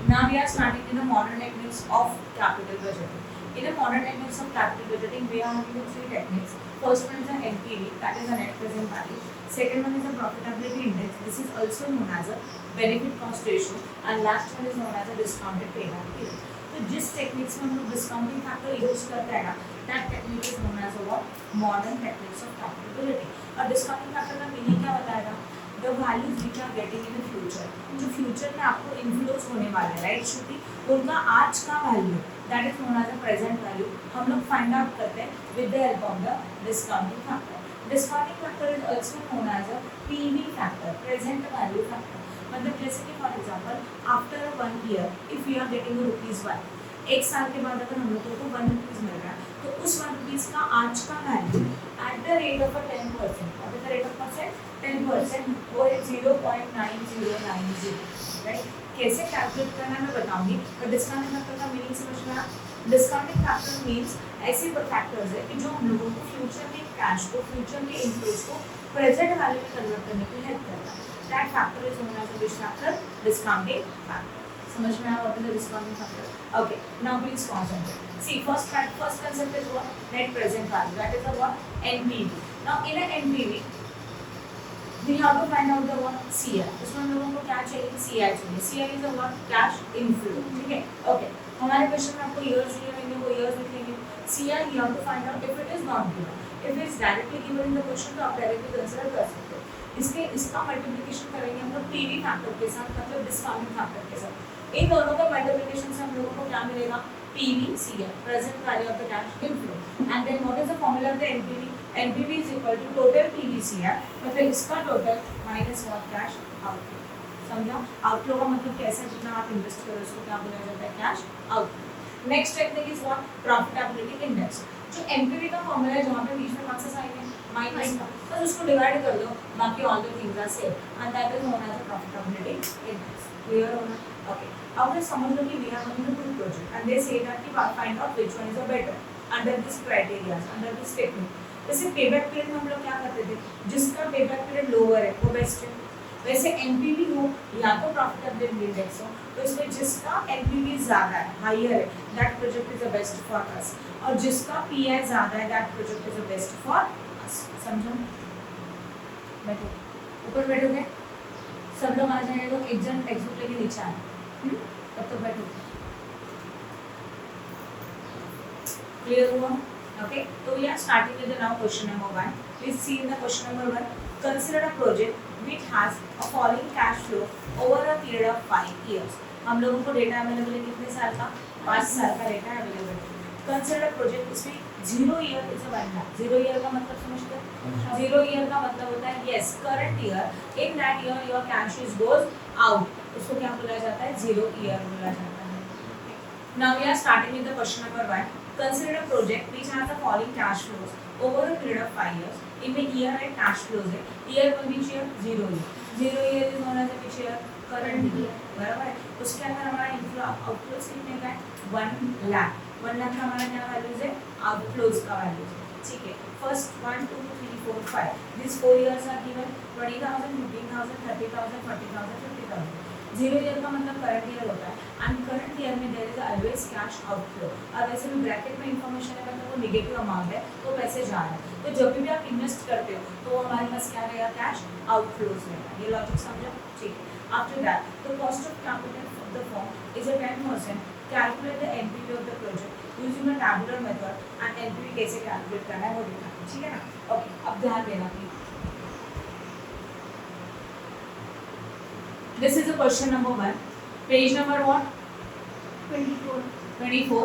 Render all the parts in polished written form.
Now we are starting in the modern techniques of capital budgeting. In the modern techniques of capital budgeting, we are having three techniques. First one is an NPV, that is a net present value. Second one is a profitability index. This is also known as a benefit cost ratio. And last one is known as a discounted payback period. तो जिस techniques में हम लोग discounting factor use करते हैं ना, that technique is known as what modern techniques of capital budgeting. और discounting factor का मीनिंग क्या बताएगा? The values which are getting in the future, जो फ्यूचर में आपको इन्फ्लुएंस होने वाले हैं, राइट श्रुति, उनका आज का value that is known as a present value हम लोग फाइंड आउट करते हैं with the help of the discounting factor. Discounting factor is also known as a PV factor, present value factor. मतलब जैसे कि for example after 1 year if you are getting ₹1, एक साल के बाद अगर हम लोगों को ₹1 मिल रहा है तो उस ₹1 का आज का value eight the rate of 10%, eight the rate of 10% वो 0.9090, राइट. कैसे कैलकुलेट करना मैं बताऊंगी, पर डिस्काउंटिंग फैक्टर का मीनिंग समझ में आया. डिस्काउंटिंग फैक्टर मीन्स ऐसे फैक्टर्स है कि जो हम लोगों को फ्यूचर के कैश को, फ्यूचर के इनफ्लोज को प्रेजेंट वैल्यू में कन्वर्ट करने में हेल्प करता है. That factor is known as a which factor? Discounting factor. समझ में आया what is the discounting factor? Okay, now please concentrate. See, first concept is what? Net present value. That is the what? NPV. Now in a NPV we have to find out the what? CI. इसमें हम लोगों को क्या चाहिए? CI चाहिए. CI is the what? Cash inflow. ठीक है? Okay. हमारे क्वेश्चन में आपको years दिए होंगे, वो years लिखेंगे. CI you have to find out if it is not given. If it is directly given in the question तो आप directly consider कर सकते हो. इसका मल्टीप्लिकेशन करेंगे हम लोग पीवी फैक्टर के साथ, मतलब डिस्काउंटिंग फैक्टर के साथ. इन दोनों का मल्टीप्लिकेशन से हम लोगों को क्या मिलेगा? PVCI, present value of the cash inflow. And then what is the formula of the NPV? NPV is equal to total PVCI, मतलब इसका total minus what? Cash outflow. समझा? आउटफ्लो का मतलब कैसे, जितना आप इन्वेस्ट करो उसको क्या बोला जाता है? Cash outflow. Next technique is what? Profitability index. जो एनपीवी का फॉर्मूला है जहाँ पे बीच में कौन सा साइन है? माइनस का. बस उसको डिवाइड कर दो, बाकी all the things are same and that is known as a profitability index. Clear होना? ओके. अब मैं समझ लो कि we are going to do project and they say that कि find out which one is a better under this criteria, under this technique. जैसे payback period में हम लोग क्या करते थे? जिसका पेबैक पीरियड लोअर है वो बेस्ट है. वैसे एनपीवी हो या तो प्रॉफिटेबिलिटी इंडेक्स हो, तो इसमें जिसका एनपीवी ज्यादा है, हायर है, that project is the best for अस. और जिसका पीआई ज्यादा है, that project is the best for अस. समझो? बैठो, ऊपर बैठोगे सब लोग आ जाएंगे तो एक जन टेक्स्ट लेके नीचे आए. तब तो बैठो. क्लियर हुआ? Okay, so we are starting with the now question number 1. Please see in the question number 1. Consider a project which has a falling cash flow over a period of 5 years. हम लोगों को data available है कितने साल का? 5 साल का data available है. Consider a project इसमें 0 year is a 1 lakh. 0 year का मतलब समझते हैं? 0 year का मतलब होता है yes, current year. In that year your cash is goes out. उसको क्या बोला जाता है? 0 year बोला जाता है. Now we are starting with the question number 1. Consider a project which has a falling cash flows over a period of 5 years. इनमें year है, cash flows है. Year कौन which year? 0 year. 0 year is known as a which year? Current year. बराबर है. उसके अंदर हमारा inflow outflows कितने का है? 1 lakh. 1 lakh का हमारा क्या values है? Outflows का values है. ठीक है. First 1, 2, 3, 4, 5. These 4 years are given 20,000, 15,000, 30,000, 40,000, 50,000. 0 year का मतलब करंट ईयर होता है एंड करंट ईयर में there is always cash outflow. और वैसे भी ब्रैकेट में इंफॉर्मेशन है मतलब वो नेगेटिव अमाउंट है तो पैसे जा रहे हैं. तो जब भी आप इन्वेस्ट करते हो तो वो हमारे पास क्या रहेगा? कैश आउटफ्लोज रहेगा. ये लॉजिक समझो? ठीक है. After that the cost of capital of the firm is a 10%. Calculate the NPV of the project using a tabular method and NPV कैसे कैलकुलेट करना है वो देखना. ठीक है ना? ओके, अब ध्यान देना please. This is the question number 1. Page number what? 24.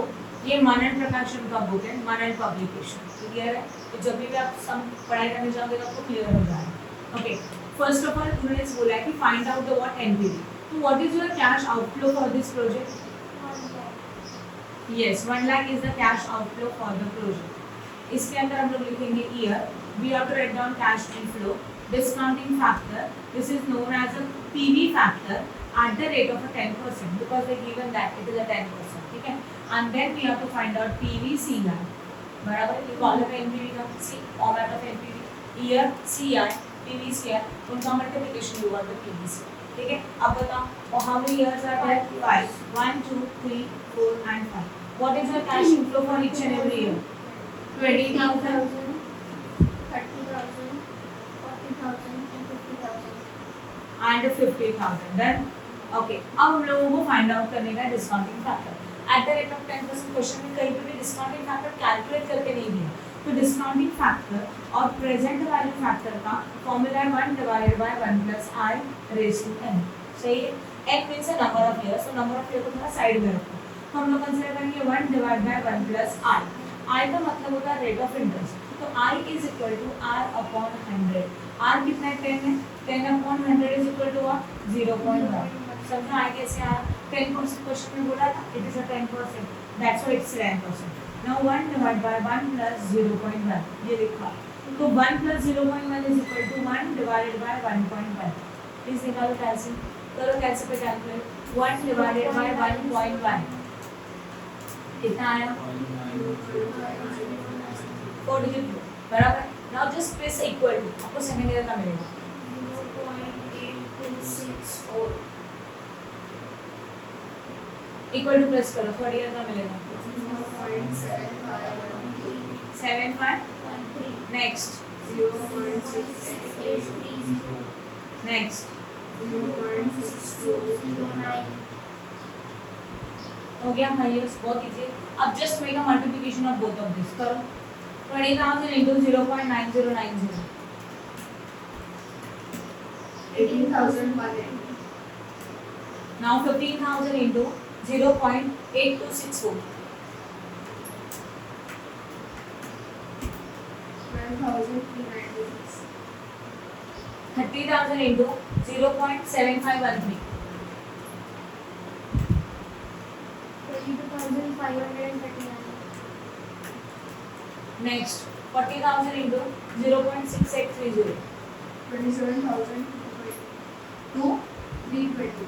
ये मनन प्रकाशन का बुक है, मनन पब्लिकेशन. क्लियर है? तो जब भी आप सम पढ़ाई करने जाओगे तो आपको क्लियर हो जाएगा. ओके, फर्स्ट ऑफ ऑल उन्होंने बोला है कि find out the what NPV. तो what is your cash outflow for this project? Yes, 1 lakh is the cash outflow for the project. इसके अंदर हम लोग लिखेंगे year. We have to write down cash inflow. Discounting factor, this is known as a PV factor at the rate of a 10% because they given that it is a 10%. ठीक है? And then we have to find out PVCI. बराबर? ये column है NPV का. See, format of NPV. Year, CI, PVCI. उनका multiplication you want the PVCI. ठीक है, अब बताओ how many years are there? 5, 1 2 3 4 and 5. What is your cash inflow for each and every year? 20,000, 30,000, 40,000 and 50,000. and 50,000. Done. Okay, अब हम लोगों को find out करने का discounting factor. At the rate of 10% question में कहीं पे भी डिस्काउंटिंग फैक्टर कैलकुलेट करके नहीं दिया. तो डिस्काउंटिंग फैक्टर और प्रेजेंट वैल्यू फैक्टर का फॉर्मूला है 1 divided by 1 plus I raised to n. सही है. n मींस है नंबर ऑफ ईयर्स, तो नंबर ऑफ ईयर को थोड़ा साइड में रखो. तो हम लोग कंसीडर करेंगे 1 divide by 1 plus I. I का मतलब होता है रेट ऑफ इंटरेस्ट. तो i is equal to r upon 100. r कितना है? 10 है. 10 अपॉन 100 इज इक्वल टू 0.1. समझा आया कैसे आया? 10% क्वेश्चन में बोला था it is a 10%, that's why it's 10%. Now 1 divide by 1 plus 0.1 ये लिखा. तो 1 plus 0.1 is equal to 1 divided by 1.1. Please निकालो कैलसी. करो कैलसी पे कैलकुलेट. 1 डिवाइडेड बाय 1.1 कितना आया? 4 डिजिट बराबर. Now just place equal to, आपको सेकंड ईयर का मिलेगा 0.8264. इक्वल टू प्लस करो, थर्ड ईयर का मिलेगा 0.7513. 75. नेक्स्ट 0.6830. नेक्स्ट 0.6209. हो गया हाईएस्ट. बहुत इजी. अब just make a multiplication of both of this. करो 20,000 into 0.9090. 18,180. Now 15,000 into 0.8264. 12,396. 30,000 into 0.7513. 22,539. Next 40,000 into 0.6830. 27,220.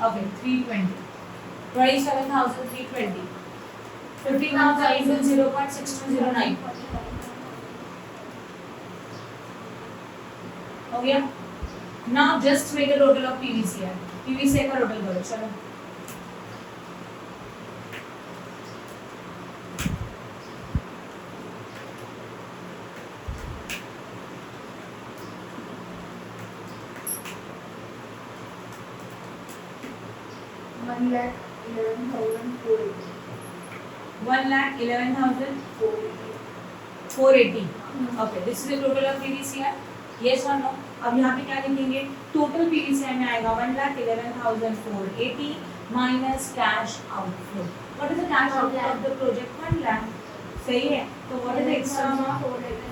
Okay, 320. 27,320. 15,000 into 0.6209. हो गया. Now just make a total of PVCI. PVCI का total करो. चलो. One lakh 11,480. 1,11,480. Okay, this is the total of PVCI. Yes or no? अब यहाँ पे क्या लिखेंगे? टोटल PVCI में आएगा 1,11,480 minus cash outflow. What is the cash outflow of the project? 1 lakh. सही है. तो what is the extra amount?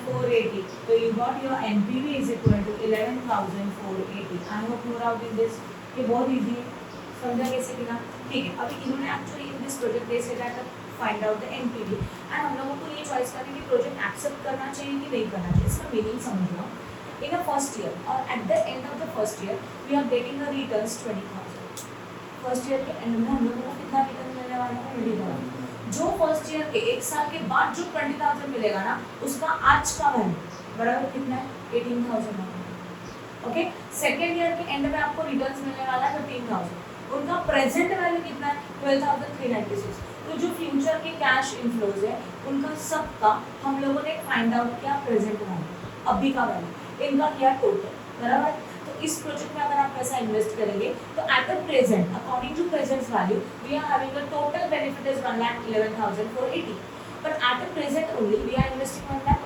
480. So you got your NPV is equal to 11,480. I hope you are out in this. ये बहुत easy है. समझा कैसे किया? ठीक है. अभी इन्होंने actually in this project they said that find out the NPV and हम लोगों को ये choice करनी है कि project accept करना चाहिए कि नहीं करना चाहिए. इसका meaning समझ लो. In a first year or at the end of the first year we are getting a returns 20,000. First year के end में हम लोगों को कितना return मिलने वाला है? 20,000. जो फर्स्ट ईयर के एक साल के बाद जो 20,000 मिलेगा ना उसका आज का वैल्यू बराबर कितना है? 18,000. ओके. सेकेंड ईयर के एंड में आपको रिटर्न्स मिलने वाला है 15,000. उनका प्रेजेंट वैल्यू कितना है? 12,396. तो जो फ्यूचर के कैश इनफ्लोज है उनका सबका हम लोगों ने फाइंड आउट किया प्रेजेंट वैल्यू, अभी का वैल्यू, इनका किया टोटल. बराबर. तो इस प्रोजेक्ट में अगर आप पैसा इन्वेस्ट करेंगे तो at the present according to present value we are having a total benefit is 1,11,480. But at the present only we are investing 1 lakh.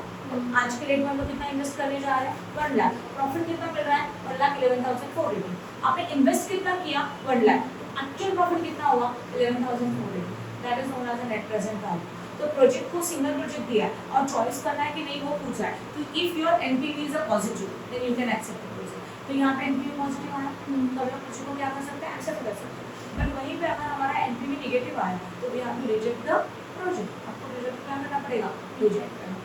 आज के डेट में हम लोग कितना इन्वेस्ट करने जा रहे हैं? 1 लाख. प्रॉफिट कितना मिल रहा है? 1,11,480. आपने इन्वेस्ट कितना किया? 1 लाख. एक्चुअल प्रॉफिट कितना हुआ? 11,480. That is known as a net present value. तो प्रोजेक्ट को सिंगल प्रोजेक्ट दिया है और चॉइस करना है कि नहीं वो पूछा है. तो if your NPV is a positive then you can accept the project. तो यहाँ पे एनपीवी पॉजिटिव आया तो हम लोग प्रोजेक्ट को क्या कर सकते हैं? एक्सेप्ट कर सकते हैं. बट वहीं पे अगर हमारा एनपीवी नेगेटिव आया तो we have to reject the project. आपको प्रोजेक्ट क्या करना पड़ेगा? रिजेक्ट करना.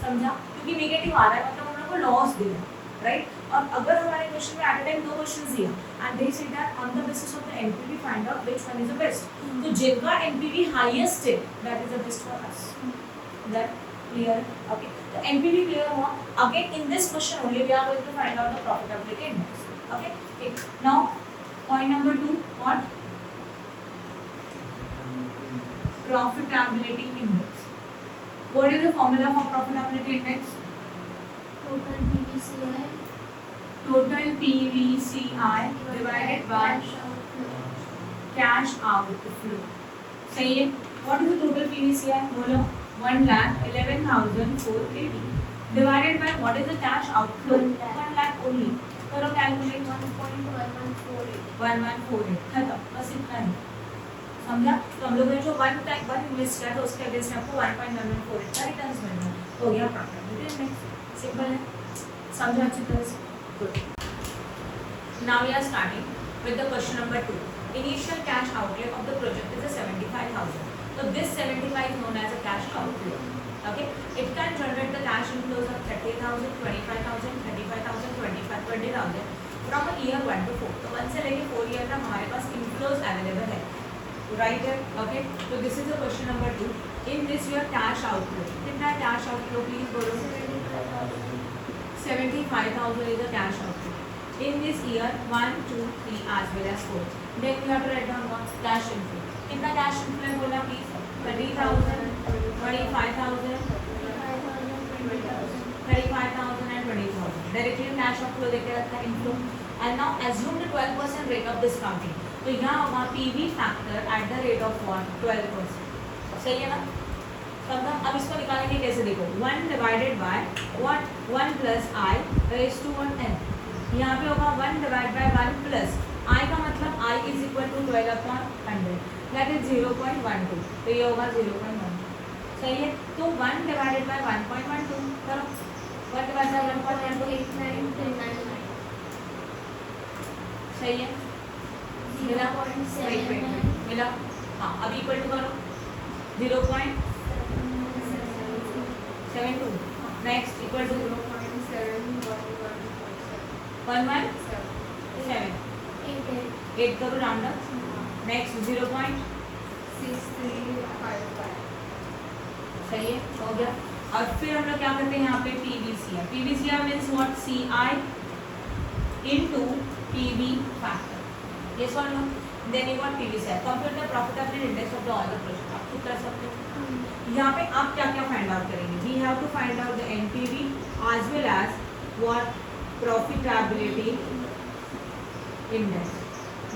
समझा? क्योंकि नेगेटिव आ रहा है मतलब हम लोग को लॉस दे रहा है. राइट. और अगर हमारे क्वेश्चन में एट अ टाइम 2 क्वेश्चंस दिया and they say that on the basis of the NPV find out which one is the best. तो जिनका एनपीवी हाईएस्ट है that is the best for us. That clear? Okay. तो NPV clear हुआ. Again in this question only we are going to find out the profitability index. Okay. Now point number 2, what? Profitability index. What is the formula for profitability index? Total PVCI. Total PVCI divided by cash outflow. सही है. What is the total PVCI? बोलो. 1,11,480 divided by what is the cash outflow? 1 lakh only. करो calculate. 1148. खत्म. बस इतना ही. समझा? तो हम लोग ने जो 1 इन्वेस्ट किया था उसके अगेंस्ट आपको 1.1148 का रिटर्न्स मिल रहा है. हो गया प्रॉफिटेबिलिटी इंडेक्स. सिंपल है. समझा अच्छी तरह से? Good. Now we are starting with the question number 2. Initial cash outlay of the project is 75,000. So this 75 is known as a cash outflow. Okay? It can generate the cash inflows of 30,000, 25,000, 35,000, 20,000 from a year 1 to 4. तो 1 से लेके 4 year तक हमारे पास inflows available है. Right here, okay? So this is the question number 2. In this your cash outflow. कितना cash outflow please बोलो? 75,000 is the cash outflow. In this year 1, 2, 3 as well as 4. Then you have to write down what? Cash inflow. कितना cash inflow है बोला please? 30,000, 25,000, 35,000 and 20,000. Directly cash outflow देके रखा है inflow. And now assume the 12% rate of discounting. तो यहाँ होगा PV factor at the rate of what? 12%. सही है ना? समझा? अब इसको निकालेंगे कैसे देखो? 1 divided by what? 1 plus I raised to 1n. यहाँ पे होगा 1 divided by 1 plus I का मतलब I is equal to 12 upon 100. That is 0.12. तो ये होगा 0.12. सही है? तो 1 divided by 1.12 करो. 1 divided by 1.12 89,999. सही है? मिला? मिला? हाँ, अब इक्वल टू करो 0.72. Next equal to 117. 8 करो राउंड अप. नेक्स्ट 0.6355. सही है? हो गया. और फिर हम लोग क्या करते हैं यहाँ पे PVCI. PVCI means what? CI into PV factor. Yes or no? Then you got PVCI. Compute the profitability index of the all the project. आप खुद कर सकते हो. यहाँ पे आप क्या क्या फाइंड आउट करेंगे? We have to find out the NPV as well as what? Profitability index.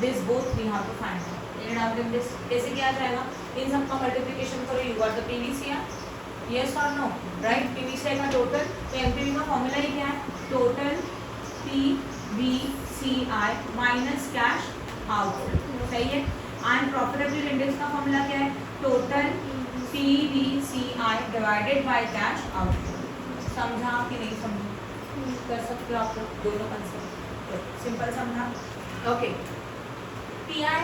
This both we have to find out. And after this कैसे किया जाएगा? इन सब का मल्टीप्लिकेशन करो. You got the PVCI. Yes or no? Right? PVCI का total. तो NPV का formula ही क्या है? Total PVCI minus cash outflow. सही है? एंड प्रॉफिटेबिलिटी इंडेक्स का फॉर्मूला क्या है? Total PVCI divided by cash outflow. समझा कि नहीं समझा? कर सकते हो आप लोग दोनों कंसेप्ट. सिंपल समझा? ओके. PI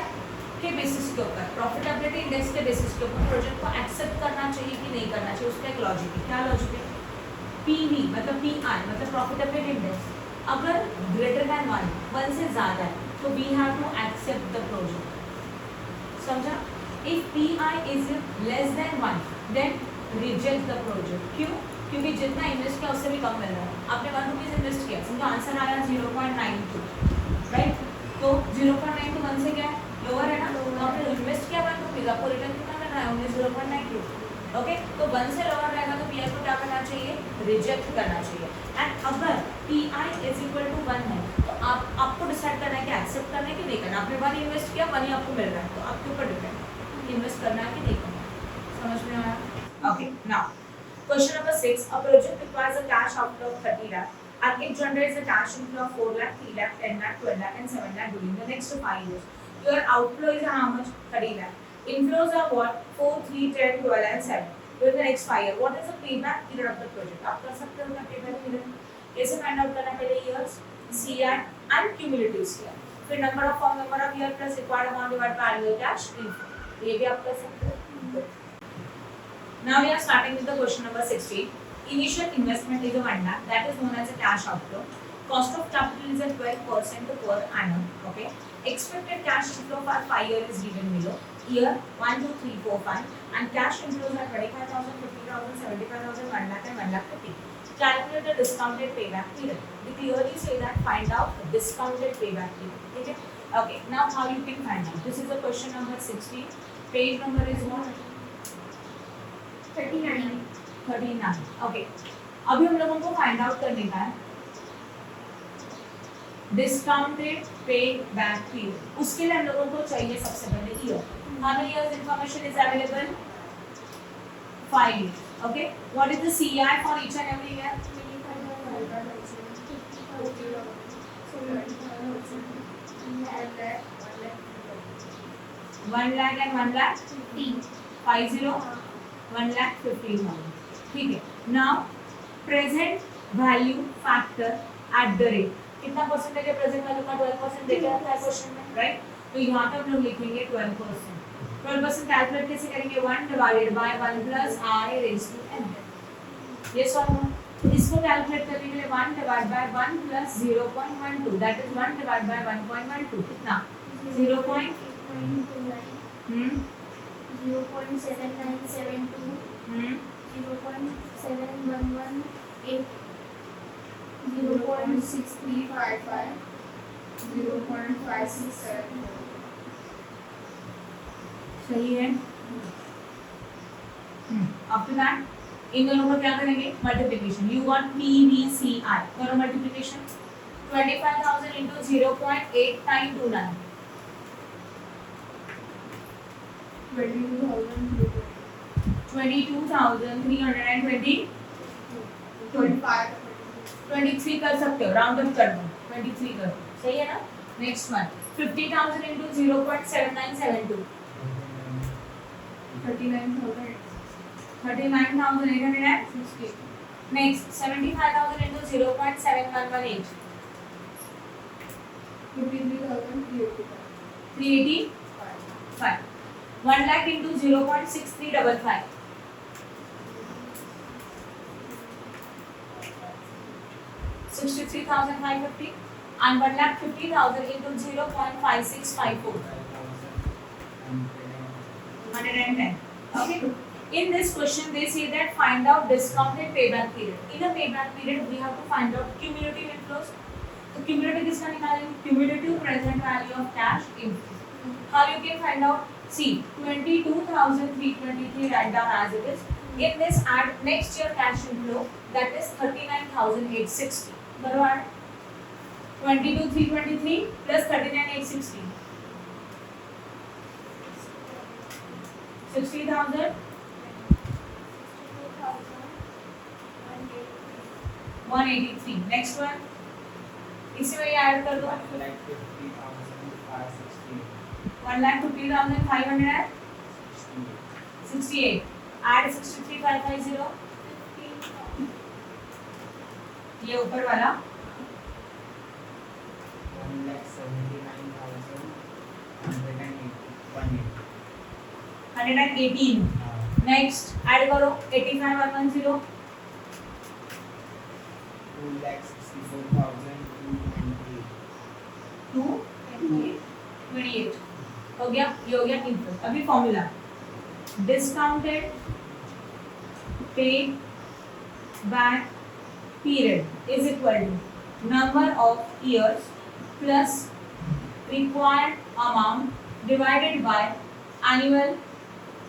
के बेसिस के ऊपर, प्रॉफिटेबिलिटी इंडेक्स के बेसिस के ऊपर प्रोजेक्ट को एक्सेप्ट करना चाहिए कि नहीं करना चाहिए, उसका एक लॉजिक है. क्या लॉजिक है? PV मतलब PI मतलब प्रॉफिटेबिलिटी इंडेक्स अगर ग्रेटर देन 1 से ज़्यादा है तो we have to accept the project. समझा? If PI is less than 1 then reject the project. क्यों? क्योंकि जितना इन्वेस्ट किया उससे भी कम मिल रहा है. आपने 1 रुपीज़ इन्वेस्ट किया, समझो आंसर आया 0.92. राइट? तो 0.92 1 से क्या है? लोअर है ना. तो आपने इन्वेस्ट किया 1 रुपीज़, आपको रिटर्न कितना मिल रहा है? only 0.92. ओके. तो 1 से लोअर रहेगा तो PI को क्या करना चाहिए? रिजेक्ट करना चाहिए. एंड अगर PI इज इक्वल टू 1 है तो आपको डिसाइड करना है कि एक्सेप्ट करना है कि नहीं करना. आपने 1 इन्वेस्ट किया, 1 ही आपको मिल रहा है, तो आपके ऊपर डिपेंड है इन्वेस्ट करना है कि नहीं करना. समझ में आया? Okay. Now question number 6. A project requires a cash outflow of 30 lakh and it generates a cash inflow of 4 lakh, 3 lakh, 10 lakh, 12 lakh and 7 lakh during the next 5 years. Your outflow is how much? 30 lakh. Inflows are what? 4, 3, 10, 12 and 7 during the next 5 years. What is the payback period of the project? आप कर सकते हो ना payback period? कैसे find out करना? पहले years, CI and cumulative CI. फिर number of year plus required amount divided by annual cash inflow. ये भी आप कर सकते हो. Now we are starting with the question number 16. Initial investment is a 1 lakh, that is known as a cash outflow. Cost of capital is at 12% per annum. Okay. Expected cash inflow for 5 years is given below. Year 1, 2, 3, 4, 5, and cash inflows are 25,000, 50,000, 75,000, 1 lakh and 1 lakh 50. calculate the discounted payback period. They clearly say that find out the discounted payback period. Okay? Okay, now how you can find out? This is the question number 16. Page number is what? 39. 39. Okay. अभी हम लोगों को find out करने का है discounted pay back period. उसके लिए हम लोगों को चाहिए सबसे पहले year. How many years information is available? 5 years. Okay, what is the CI for each and every year? 1 lakh and 1 lakh 50 1 lakh 50,000. ठीक है. Now present value factor at the rate. कितना परसेंटेज है प्रेजेंट वैल्यू का? 12% देखा था question में, right? तो यहाँ पे हम लोग लिखेंगे 12%. 12% कैलकुलेट कैसे करेंगे? 1 divided by 1 plus I raised to n. ये सॉल्व हो. इसको कैलकुलेट करने के लिए 1 divide by 1 plus 0.12 that is 1 divide by 1.12 कितना? 0.7972 0.7118 0.6355 0.5674. सही है. आफ्टर दैट इन दोनों को क्या करेंगे? मल्टीप्लिकेशन. You want PVCI. करो मल्टीप्लिकेशन. 25,000 into 0.8929. 22,320. 23 कर सकते हो, राउंड अप कर दो. 23 कर दो. सही है ना? Next one 50,000 into 0.7972. 39,860. Next 75,000 into 0.7118. 385. 1 lakh into 0.6355. 63,550 and 1,50,000 into 0.5654. 110. Okay. In this question, they say that find out discounted payback period. In a payback period, we have to find out cumulative inflows. So cumulative किसका निकालेंगे? Cumulative present value of cash inflow. How you can find out? See, 22,323 write down as it is. In this, add next year cash inflow, that is 39,860. करो add 22,323 plus 39,860. 60,000. 183. Next one. इसी में add कर दो. 1,50,568. Add 63,550. ये ऊपर वाला 118. Next add करो 85,110. 228 हो गया. ये हो गया इनपुट. अभी formula discounted pay back period is equal to number of years plus required amount divided by annual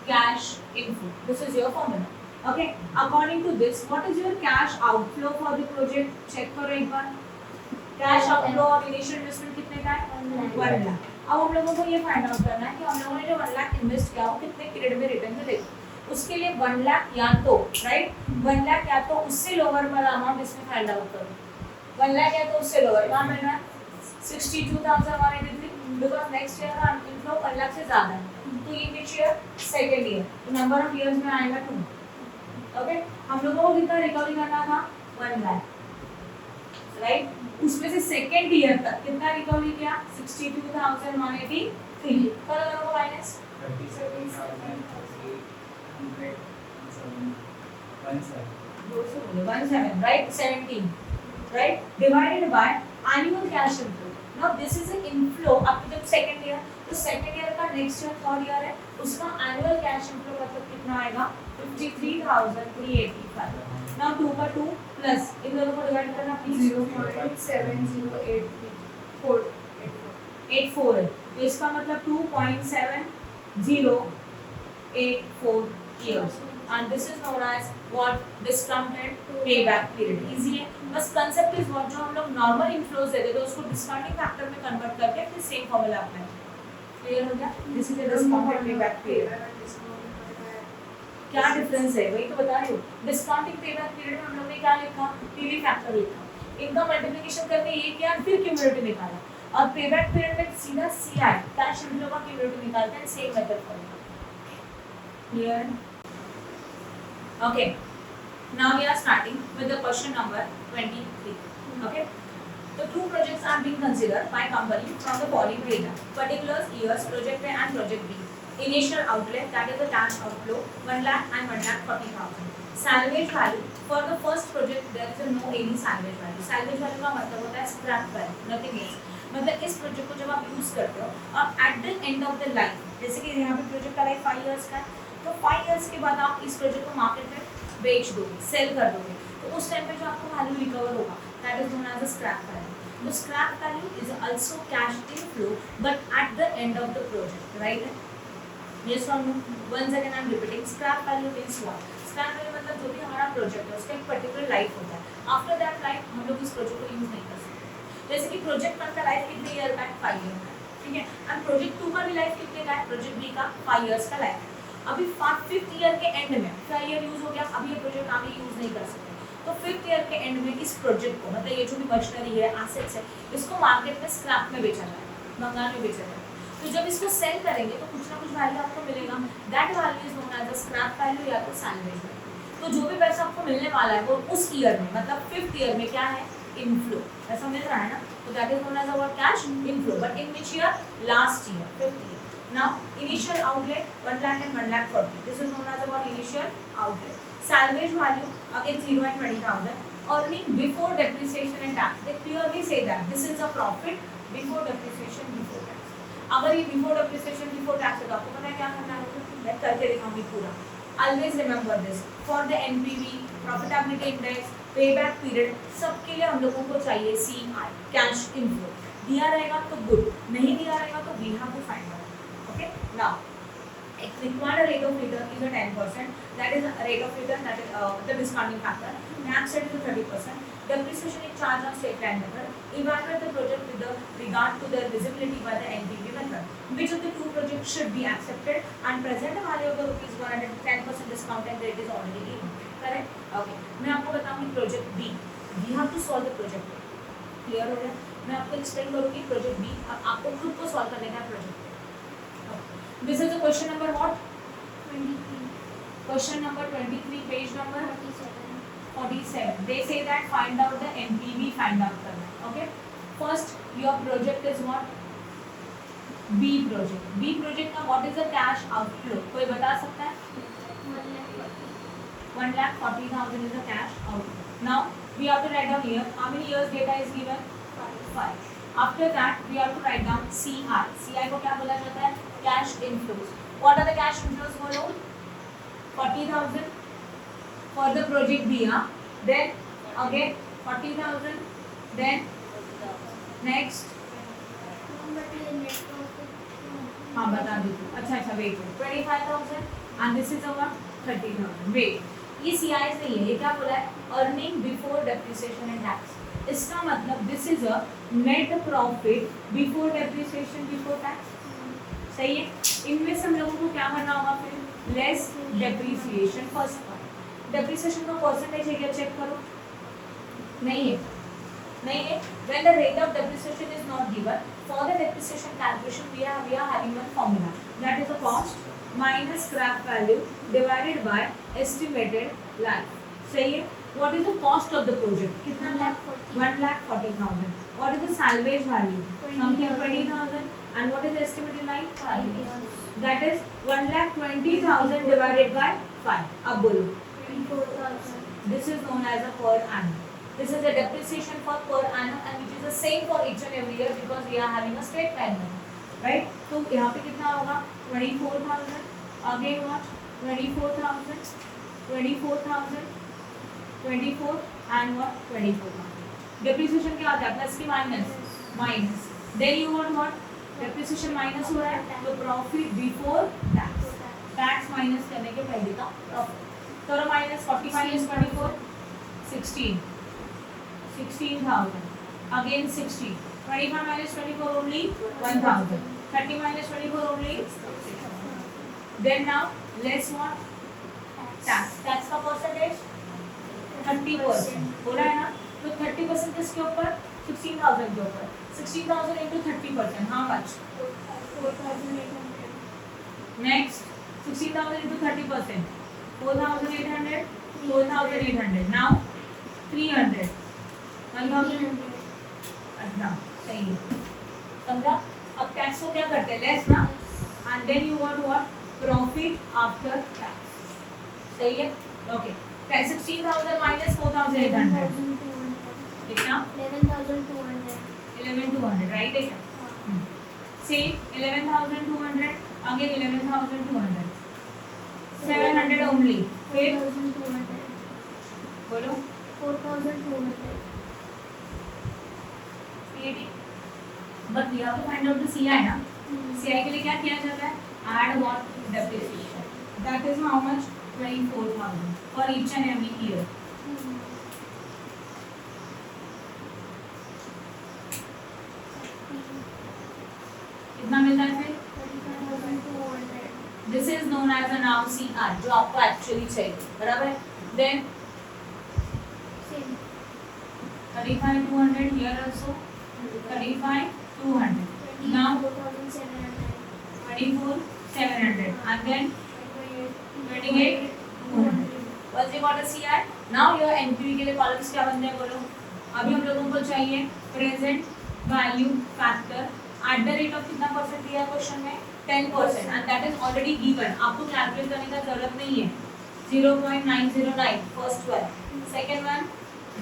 cash inflow. This is your formula. Okay. According to this, what is your cash outflow for the project? Check करो एक बार. Cash outflow और initial investment कितने का है? 1 लाख. अब हम लोगों को ये फाइंड आउट करना है कि हम लोगों ने जो 1 लाख इन्वेस्ट किया वो कितने पीरियड में रिटर्न मिलेगा. उसके लिए 1 लाख या तो राइट 1 लाख या तो उससे लोअर वाला अमाउंट इसमें फाइंड आउट करो. 1 लाख या तो उससे लोअर कहाँ मिल रहा है? 62,183 बिकॉज नेक्स्ट ईयर का इनफ्लो 1 लाख से ज़्यादा है. तो ये विच ईयर? Second year. तो नंबर ऑफ ईयर्स में आएगा 2. ओके. हम लोगों को कितना रिकवरी करना था? 1 लाख राइट. उसमें से सेकेंड ईयर तक कितना रिकवरी किया? 62,183. करो लोगों minus 17 right 17 right divided by annual cash inflow. Now this is an inflow up to the second year. तो सेकंड ईयर का नेक्स्ट ईयर थर्ड ईयर है, उसका एनुअल कैश इनफ्लो मतलब कितना आएगा 53,385. नाउ 2 का 2 प्लस इन दोनों को डिवाइड करना प्लीज. 84 है, तो इसका मतलब 2.7084 years, and this is known as what discounted payback period. easy है, बस concept is what जो हम लोग normal inflows देते थे उसको discounting factor में convert करके फिर same formula अप्लाई. क्लियर हो गया? this is a discounted payback period. क्या डिफरेंस है वही तो बता रही हूँ. डिस्काउंटिंग पेबैक पीरियड में हम लोग ने क्या लिखा, पीवी फैक्टर लिखा, इनका मल्टीप्लिकेशन करके ये किया फिर क्यूमुलेटिव निकाला, और पेबैक पीरियड में सीधा सीआई कैश इनफ्लो का क्यूमुलेटिव निकालते हैं, same method follow. Clear? Okay, now we are starting with the question number 23. ओके, the two projects are being considered by company from the following data: particulars, years, project A and project B. Initial outlay, that is the cash outflow, 1 lakh and 1,40,000. Salvage value for the first project there is no any salvage value. Salvage value का मतलब होता है scrap value, nothing else. मतलब इस project को जब आप use करते हो अब at the end of the life, जैसे कि यहाँ पे प्रोजेक्ट का लाइफ 5 इयर्स का है, तो 5 इयर्स के बाद आप इस प्रोजेक्ट को मार्केट में बेच दोगे, सेल कर दोगे, तो उस टाइम पे जो आपको वैल्यू रिकवर होगा that is known as a scrap value. The scrap value is also cash inflow, but at the end of the project, right? Yes or no? Once again I am repeating. Scrap value means what? Scrap value मतलब जो भी हमारा project है उसका एक particular life होता है. After that life हम लोग इस प्रोजेक्ट को यूज नहीं कर सकते. जैसे कि प्रोजेक्ट 1 का लाइफ कितने ईयर का है? 5 ईयर का, ठीक है. एंड प्रोजेक्ट 2 का भी लाइफ कितने का है? प्रोजेक्ट बी का 5 इयर्स का लाइफ. अभी 5th ईयर के एंड में 5 ईयर यूज हो गया, अभी ये प्रोजेक्ट आगे यूज नहीं कर सकते. तो 5th ईयर के एंड में इस प्रोजेक्ट को मतलब ये जो भी मशीनरी है, एसेट्स है, इसको मार्केट में स्क्रैप में बेचा जाएगा, भंगार में बेचा जाएगा. तो जब इसको सेल करेंगे तो कुछ ना कुछ वैल्यू आपको मिलेगा. That value is known as a scrap value या तो सैल्वेज वैल्यू. तो जो भी पैसा आपको मिलने वाला है वो उस ईयर में मतलब 5th ईयर में क्या है? इनफ्लो. पैसा मिल रहा है ना, तो that is known as our cash inflow. But in which year? Last year, 5th year. Now initial outlay 1 lakh and 1,40,000. This is known as our initial outlay. Salvage value again 0 and 20,000. Earning before depreciation and tax. They clearly say that this is a profit before depreciation before tax. अगर ये before depreciation before tax है तो आपको पता है क्या करना है? मैं करके दिखाऊंगी पूरा. Always remember this. For the NPV, profitability index, payback period, सबके लिए हम लोगों को चाहिए CI, cash inflow. दिया रहेगा तो good, नहीं दिया रहेगा तो we have to find out. Okay? Now. Required rate of return is a 10%. That is a rate of return, that is the discounting factor. Tax rate is a 30%. Depreciation is charged on straight line method. Evaluate the project with the regard to their visibility by the NPV method. Which of the two projects should be accepted? And present value of the rupees 110% discounted rate is already given. Correct? Okay. मैं आपको बताऊंगी project B. We have to solve the project B. Clear हो गया? मैं आपको explain करूँगी project B. आपको खुद को solve करने का project. This is the question number what? 23. Question number 23, page number 47. 47. They say that find out the NPV, find out करना है. Okay. First, your project is what? B project. B project का what is the cash outflow? कोई बता सकता है? 1,40,000 is the cash outflow. Now we have to write down here. How many years data is given? 5. After that, we have to write down CI. CI को क्या बोला जाता है? Cash inflows. What are the cash inflows? Follow 40,000 for the project B. Then again 40,000. Then next. हाँ बता दीजिए. अच्छा wait. 25,000 and this is our 30,000. Wait. ये CI नहीं है. ये क्या बोला है? Earning before depreciation and tax. इसका मतलब this is a net profit before depreciation before tax. सही है. इनमें से हम लोगों को क्या करना होगा फिर? Less depreciation. First point, depreciation का परसेंटेज है क्या? चेक करो. नहीं है, नहीं है. When the rate of depreciation is not given, for the depreciation calculation we are having one formula, that is the cost minus scrap value divided by estimated life. सही है. What is the cost of the project? कितना है? 1,40,000. What is the salvage value? Something 20,000. And what is the estimated life? 5 years. That is 1,20,000 divided by 5. अब बोलो. 24,000. This is known as a per annum. This is the depreciation for per annum and which is the same for each and every year because we are having a straight line, right? तो यहाँ पे कितना होगा 24,000, again what 24,000, 24,000, 24 and what 24,000. Depreciation क्या आता है plus की minus minus, then you want what depreciation minus हो रहा है तो profit before tax, tax minus करने के पहले का प्रॉफिट करो minus 40 minus 24 16,000 again 60 25 minus 24 only 1,000 30 minus 24 only 6,000 then now let's what tax का percentage 30% बोला है ना तो 30% किसके ऊपर 16,000 के ऊपर 16,000 into 30% how much 4,800 next 16,000 into 30% 4,800 4,800 now 300 1,000 अच्छा सही है समझा अब टैक्स को क्या करते हैं लेस ना and then you want what profit after tax सही है ओके 16,000 minus 4,800 कितना 11,200 राइट है क्या सेम 11,200 अगेन 11,200 700 ओनली फिर 4,200 बोलो 4,200 but we have to find out the CI ना सीआई के लिए क्या किया जाता है add what depreciation that is how much 24,000 for each and every year कितना मिलता है फिर 35,200 this is known as a now CR जो आपको एक्चुअली चाहिए बराबर है then same 35,200 here also 35,200 now 24,700 24,700 and then 28,200 बस ये कॉलम सी है नाउ योर एनपीवी के लिए कॉलम्स क्या बनते हैं बोलो अभी हम लोगों को चाहिए present value factor at the rate of कितना परसेंट दिया है क्वेश्चन में 10% and that is already given आपको कैलकुलेट करने का जरूरत नहीं है 0.909 first one second one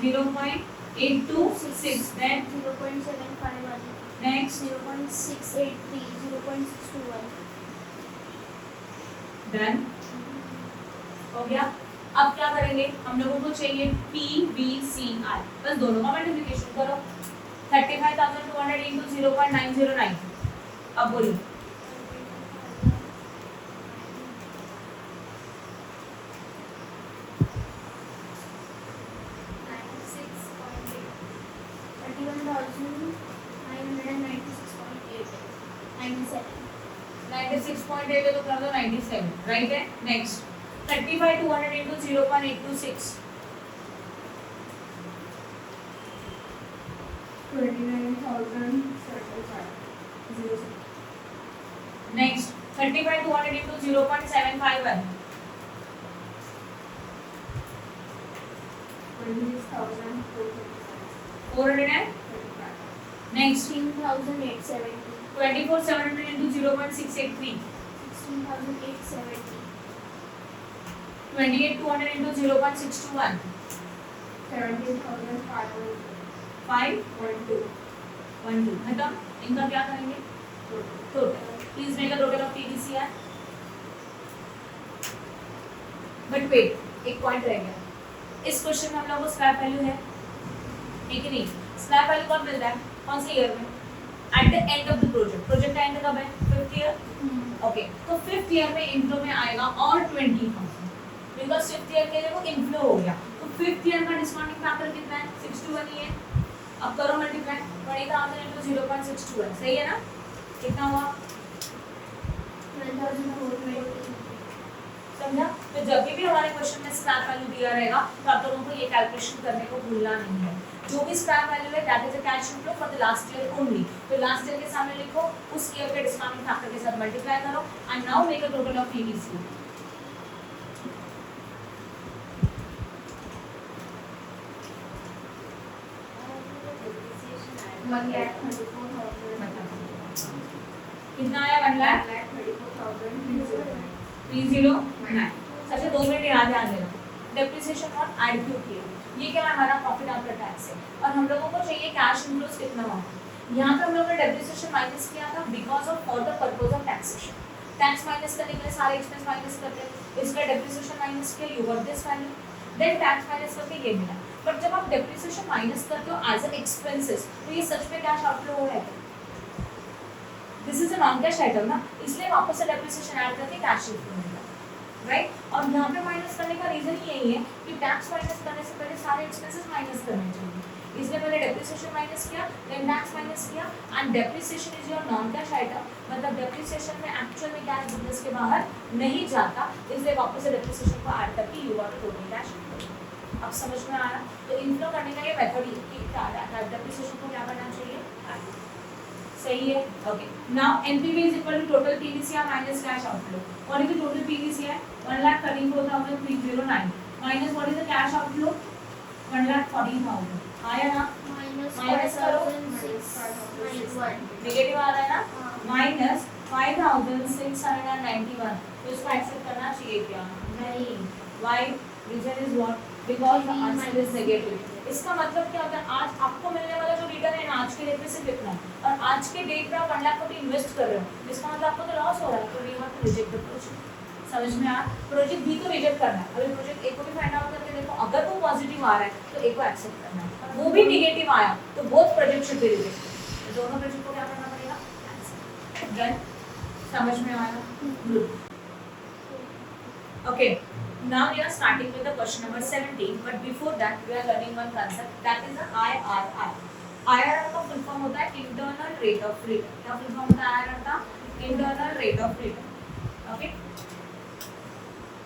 0.826 then 0.751 next 0.683 0.621 done हो गया अब क्या करेंगे हम लोगों को चाहिए PVCR बस दोनों का मल्टीप्लिकेशन करो 35,200 into 0.909 अब बोलिए $91,996.8 96.8 है तो कर दो 97 राइट है next 35,200 into 0.826 next 35,200 into 0.751 400 next 16,870 24,700 into 0.683 16,870 28,200 into 0.621 5.2 खत्म इनका क्या करेंगे total please make a total of PVCR but wait एक पॉइंट रह गया इस क्वेश्चन में हम लोगों को स्क्रैप वैल्यू है ठीक है नहीं स्क्रैप वैल्यू कब मिलता है कौन से ईयर में at the end of the project का एंड कब है 5th ईयर ओके तो 5th ईयर में इनफ्लो में आएगा और 20,000 बिकॉज 5th ईयर के लिए वो इनफ्लो हो गया तो 5th ईयर का डिस्काउंटिंग फैक्टर कितना है 61 ही है अब करो मल्टीप्लाई 20,000 into 0.621 सही है ना कितना हुआ 12,420 समझा तो जब भी हमारे क्वेश्चन में स्क्रैप वैल्यू दिया रहेगा तो आप लोगों को ये कैलकुलेशन करने को भूलना नहीं है जो भी स्क्रैप वैल्यू है that is a cash inflow for the last year only तो लास्ट ईयर के सामने लिखो उस ईयर के डिस्काउंटिंग फैक्टर के साथ मल्टीप्लाई करो and now make a total of PVC 1,34,000 कितना आया 1,34,309 अच्छा 2 मिनट याद ध्यान देना डेप्रिसिएशन और ऐड क्यों किया ये क्या है हमारा प्रॉफिट आफ्टर टैक्स है। और हम लोगों को चाहिए कैश इनफ्लोस कितना हुआ, यहाँ पे हम लोगों ने डेप्रिसिएशन माइनस किया था because of for the purpose of taxation. Tax minus करने के लिए सारे एक्सपेंस माइनस करते हैं, इसका डेप्रिसिएशन माइनस किया, you got this value, then tax minus करके ये मिला। बट जब आप डेप्रिसिएशन माइनस करते हो एज एन एक्सपेंसेस तो ये सच में कैश आउटफ्लो हो रहा है, this is a non cash item ना, इसलिए वापस से डेप्रिसिएशन ऐड करके कैश इनफ्लो मिला, राइट। और यहाँ पे माइनस करने का रीजन यही है कि टैक्स माइनस करने से पहले सारे एक्सपेंसेस माइनस करने चाहिए, इसलिए मैंने डेप्रिसिएशन माइनस किया, देन टैक्स माइनस किया। And depreciation is your non cash item, मतलब डेप्रिसिएशन में एक्चुअल में कैश बिजनेस के बाहर नहीं जाता, इसलिए वापस से डेप्रिसिएशन को ऐड करके यू गॉट टोटल कैश। अब समझ में आया? तो इनफ्लो करने का ये मेथड डेप्रिसिएशन को क्या करना चाहिए, सही है। Okay, now NPV is equal to total PVCR minus cash outflow. What is the total PVCR? 1,34,309 minus what is the cash outflow? 1,40,000 आया ना, माइनस करो, नेगेटिव आ रहा है ना, माइनस 5,691, तो इसको एक्सेप्ट करना चाहिए क्या? नहीं। Why? Reason is what? Because the answer is negative. इसका मतलब क्या होता है, आज आपको मिलने वाला जो रिटर्न है ना आज के डेट में सिर्फ इतना है, और आज के डेट पे आप 1 लाख रुपए इन्वेस्ट कर रहे हो, इसका मतलब आपको तो लॉस हो रहा है, तो we have to reject the project. समझ में आया? प्रोजेक्ट बी को रिजेक्ट करना है, अभी प्रोजेक्ट ए को भी फाइंड आउट करके देखो, अगर वो पॉजिटिव आ रहा है तो ए को एक्सेप्ट करना है, वो भी नेगेटिव आया तो both project should be rejected, तो दोनों प्रोजेक्ट को क्या करना पड़ेगा, कैंसिल। देन समझ में आया? Okay, now we are starting with the question number 17, but before that we are learning one concept, that is the IRR। IRR का फुल फॉर्म होता है इंटरनल रेट ऑफ रिटर्न। क्या फुल फॉर्म होता है IRR का? Internal rate of return. Okay,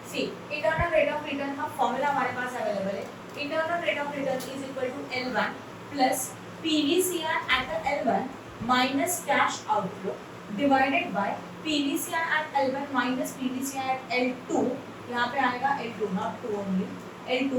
see internal rate of return का formula हमारे पास अवेलेबल है। Internal rate of return is equal to L1 plus PVCR at the L1 minus cash outflow divided by PVCR at L1 minus PVCR at L2, यहाँ पे आएगा L2 not 2 only, L2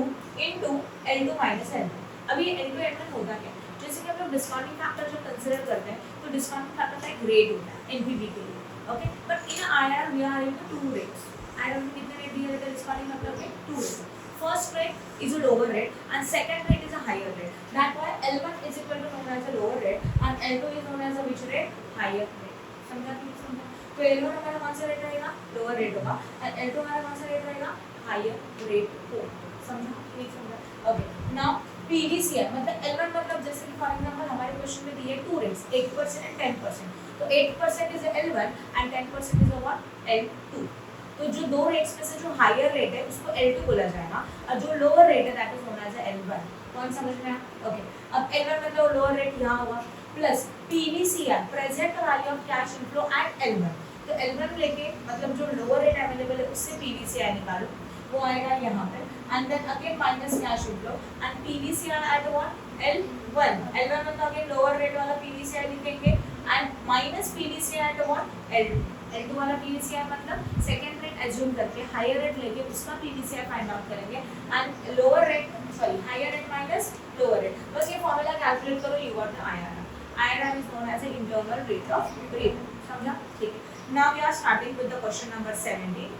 into L2 minus L1। अभी L2 L1 होगा क्या, जैसे कि हम लोग डिस्काउंटिंग फैक्टर जो कंसीडर करते हैं तो डिस्काउंटिंग फैक्टर का एक रेट होता है एनपीवी के लिए, okay. But in IR we are in two rates. IR में कितने रेट दिए रहते हैं डिस्काउंटिंग फैक्टर के? 2 rates. First rate is a lower rate and second rate is a higher rate. That why L1 is equal to known as a lower rate and L2 is known as a which rate? Higher rate. समझा कि नहीं समझा? तो L1 हमारा कौन सा rate रहेगा? Lower rate होगा, और L2 हमारा कौन सा रेट रहेगा? हायर रेट होगा। समझा कि नहीं समझा? ओके, नाउ PVCR मतलब L1 मतलब जैसे कि फॉर एग्जांपल हमारे क्वेश्चन में दिए 2 रेट्स 8% एंड 10%, तो 8% is L1 and 10% is what? L2। तो जो दो रेट्स में से जो हायर रेट है उसको L2 बोला जाएगा, और जो लोअर रेट है that is known as L1। कौन समझ में आया? ओके, अब L1 मतलब लोअर रेट यहाँ होगा plus PVCR present value of cash inflow at L1, तो L1 लेके मतलब जो लोअर रेट अवेलेबल है उससे PVCR निकालो, वो आएगा यहाँ पे, and then again minus cash inflow and PVCR at what? L1। L1 मतलब अगेन लोअर रेट वाला PVCR लिखेंगे and minus PVCR at what? L2। L2 वाला PVCR मतलब सेकंड रेट एज्यूम करके हायर रेट लेके उसका PVCR फाइंड आउट करेंगे, and lower rate sorry higher rate minus lower rate, बस ये फॉर्मूला कैलकुलेट करो, you got the IRR। IRR is known as the internal rate of return। समझा? ठीक है। Now we are starting with the question number 17।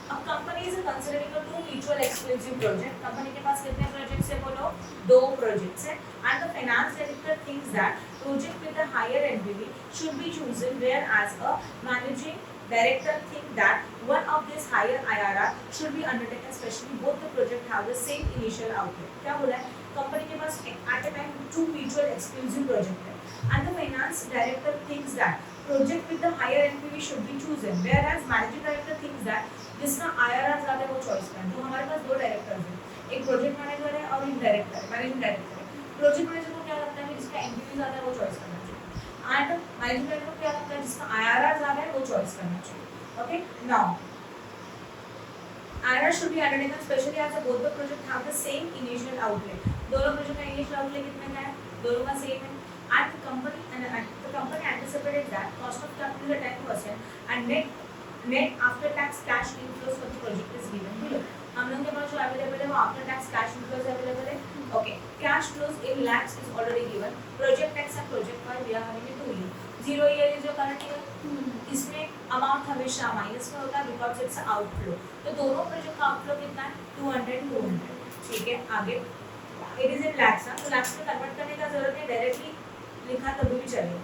A company is considering a 2 mutual exclusive project। Company के पास कितने projects है बोलो? 2 projects है, and the finance director thinks that project with a higher NPV should be chosen, whereas a managing director think that one of this higher IRR should be undertaken, especially both the project have the same initial outlay। क्या बोला है? Company के पास at a time 2 mutual exclusive project है, and the finance director thinks that project with the higher NPV should be chosen, whereas managing director thinks that जिसका IRR ज़्यादा है वो choice करें। तो हमारे पास 2 डायरेक्टर्स हैं, एक प्रोजेक्ट मैनेजर है और एक डायरेक्टर है, मैनेजिंग डायरेक्टर है। प्रोजेक्ट मैनेजर को क्या लगता है कि जिसका NPV ज़्यादा है वो चॉइस करना चाहिए, एंड मैनेजिंग डायरेक्टर को क्या लगता है जिसका IRR ज़्यादा है वो चॉइस करना चाहिए। Okay, now IRR should be undertaken especially as both the project have the same initial outlay। दोनों प्रोजेक्ट का initial outlay कितने का है? दोनों का सेम है। And the company anticipated that cost of capital is 10% and net after tax cash inflows for the project is given below। हम लोगों के पास जो अवेलेबल है वो after tax cash inflows available है। Okay, cash flows in lakhs is already given. Project tax and project wise we are having 2 year, 0 year is जो current year, इसमें amount हमेशा माइनस में होता है बिकॉज इट्स आउटफ्लो। तो दोनों प्रोजेक्ट का आउटफ्लो कितना है? 200 200। ठीक है, आगे इट इज इन लैक्स ना, तो लैक्स में कन्वर्ट करने का जरूरत है, डायरेक्टली लिखा तभी भी चलेगा.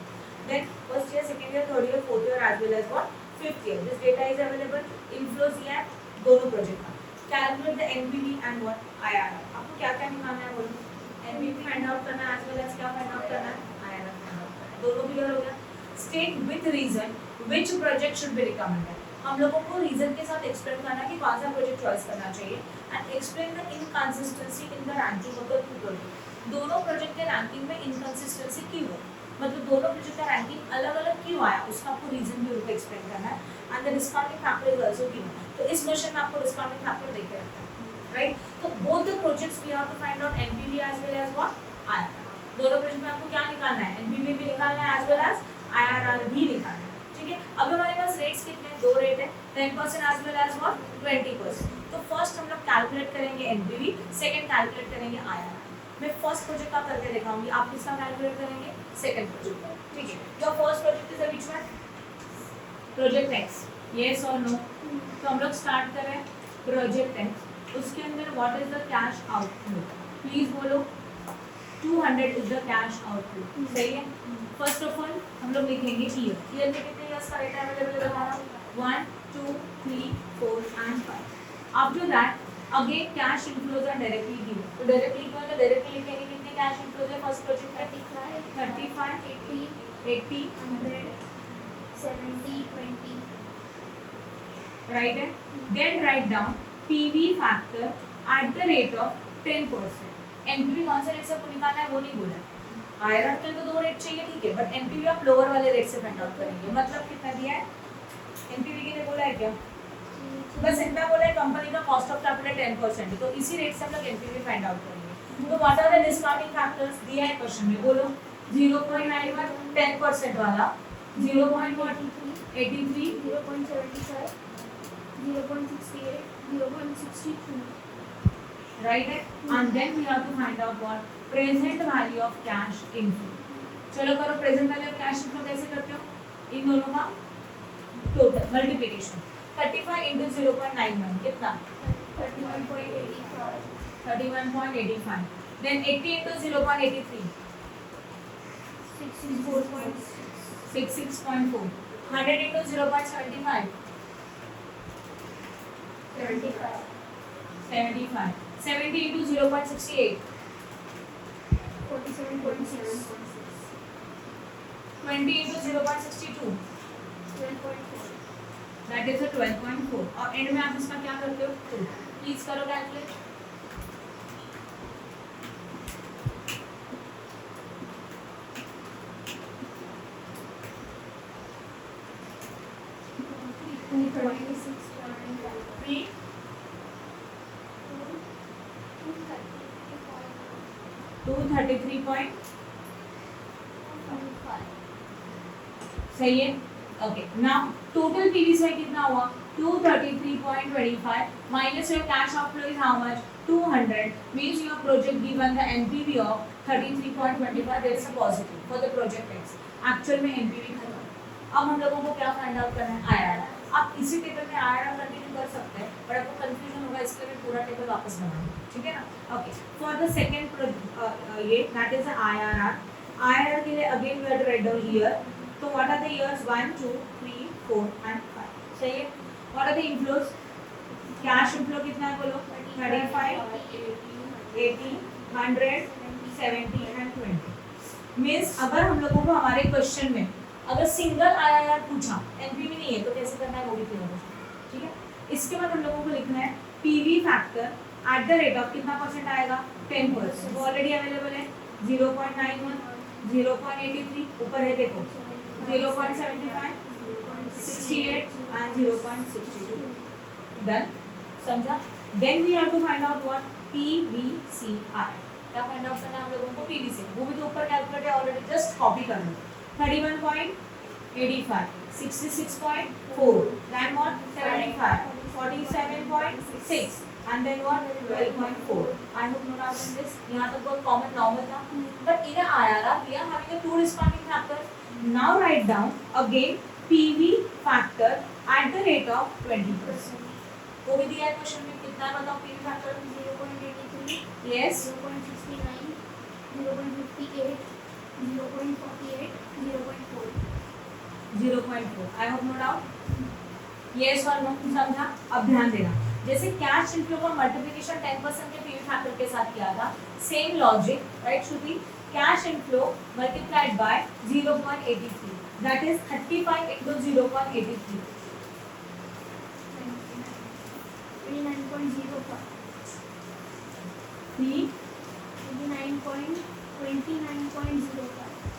Then first year, second year, third year, fourth year as well as what fifth year. This data is available. Inflows ये है दोनों प्रोजेक्ट का. Calculate the NPV and what IRR. आपको क्या क्या निकालना है बोलो. एनपीवी फाइंड आउट करना है एज वेल एज क्या फाइंड आउट करना है, आईआरआर फाइंड आउट करना है. दोनों क्लियर हो गया. State with reason which project should be recommended. हम लोगों को रीजन के साथ एक्सप्लेन करना है कि कौन सा प्रोजेक्ट चॉइस करना चाहिए and explain the inconsistency in the ranking of the two project. दोनों प्रोजेक्ट के रैंकिंग में इनकंसिस्टेंसी क्यों है, मतलब दोनों प्रोजेक्ट का रैंकिंग अलग अलग क्यों आया, उसका आपको रीजन भी उनको एक्सप्लेन करना है. And the discounting factor is also given. तो इस क्वेश्चन में आपको डिस्काउंटिंग फैक्टर देके रखा है, राइट. तो both the projects we have to find out NPV as well as what IRR. दोनों प्रोजेक्ट में आपको क्या निकालना है, एनपीवी भी निकालना है एज वेल एज आईआरआर भी निकालना है. ठीक है. अब हमारे पास रेट्स कितने हैं, दो रेट है, 10% एज वेल एज व्हाट 20%. तो फर्स्ट हम लोग कैलकुलेट करेंगे एनपीवी, सेकंड कैलकुलेट करेंगे आईआरआर. मैं फर्स्ट प्रोजेक्ट का करके दिखाऊंगी, आप किसका कैलकुलेट करेंगे, सेकंड प्रोजेक्ट का. ठीक है. Your first project is which one, project x. Yes और नो. तो हम लोग स्टार्ट करें प्रोजेक्ट एक्स. उसके अंदर what is the cash outflow, please बोलो. 200 इज द कैश आउटफ्लो. सही है. फर्स्ट ऑफ ऑल हम लोग लिखेंगे ईयर. ईयर में कितने ईयर्स का डेटा अवेलेबल है बताना. 1 2 3 4 and 5. After that again cash inflows are directly given. तो डायरेक्टली इक्वल तो डायरेक्टली लिखेंगे कितने कैश इनफ्लोज है फर्स्ट प्रोजेक्ट में, 35 80 100 70 20. राइट है. Then write down PV factor at the rate of 10%. NPV कौन से रेट से आपको निकालना है वो नहीं बोला. आईआरआर के तो दो रेट चाहिए, ठीक है, बट एनपीवी आप लोअर वाले रेट से फाइंड आउट करेंगे. मतलब कितना दिया है एनपीवी के लिए बोला है क्या, बस इतना बोला है कंपनी का कॉस्ट ऑफ कैपिटल 10%, तो इसी रेट से हम लोग एनपीवी फाइंड आउट करेंगे. तो what are the discounting factors दिया है क्वेश्चन में, बोलो. 0.91 10% वाला, 0.83 0.75 0.68 0.62. right है. and then we have to find out what present value of cash inflow. चलो करो present value of cash inflow कैसे करते हो, इन दोनों का टोटल मल्टीप्लिकेशन. 35 into 0.91 कितना 31.85. 31.85. then 80 into 0.83 64.6. 66.4. 100 into 0.75 75. 75. 70 into 0.68 47.6. 20 into 0.62 12.4. that is a 12.4. और एंड में आप इसका क्या करते हो, प्लीज करो कैलकुलेट. थ्री 233. सही है. ओके. नाउ टोटल पीवी से कितना हुआ 233.25 minus your cash outflow is how much 200 means your project given the NPV of 33.25. there is a positive for the project X. Actual में NPV था. अब हम लोगों को क्या फाइंड आउट करना है, आईआरआर. आप इसी टेबल में आईआरआर कंटिन्यू कर सकते हैं, पर आपको कंफ्यूजन होगा इसके लिए पूरा टेबल वापस बनाना. ठीक है ना. ओके. फॉर द सेकंड ये दैट इज आईआरआर. आईआरआर के लिए again we have to write down year. तो what are the years 1 2 3 4 and 5. सही है. What are the inflows, cash inflow कितना है बोलो 35 80 100 70 एंड 20. मींस अगर हम लोगों को हमारे क्वेश्चन में अगर सिंगल आईआरआर पूछा, एनपीवी नहीं है, तो कैसे करना है वो भी क्लियर हो. ठीक है. इसके बाद हम लोगों को लिखना है PV factor at the rate of कितना परसेंट आएगा 10%. वो ऑलरेडी अवेलेबल है 0.91 0.83 ऊपर है देखो 0.75 68 and 0.62. Done. समझा. Then we have to find out what PVCR. क्या फाइंड आउट करना है हम लोगों को PVC. वो भी तो ऊपर कैलकुलेट है ऑलरेडी, जस्ट कॉपी कर लो. 31.85 66.4 then what 75 47.6 and then what 12.4. I hope no doubt in this. यहाँ तक बहुत कॉमन नॉर्मल था. But in IRR we are having a two discounting factors. Now write down again PV factor at the rate of 20%. वो भी दिया है question में, कितना बताओ PV factor 0.83 Yes. 0.69, 0.58, 0.48, 0.4. 0.4. I hope no doubt. Yes और no समझा. अब ध्यान देना, जैसे कैश इनफ्लो का मल्टीप्लिकेशन 10% के पीवी फैक्टर के साथ किया था, same logic right Shruti. Cash inflow multiplied by 0.83, that is 35 into 0.83. 29.05. 29.05.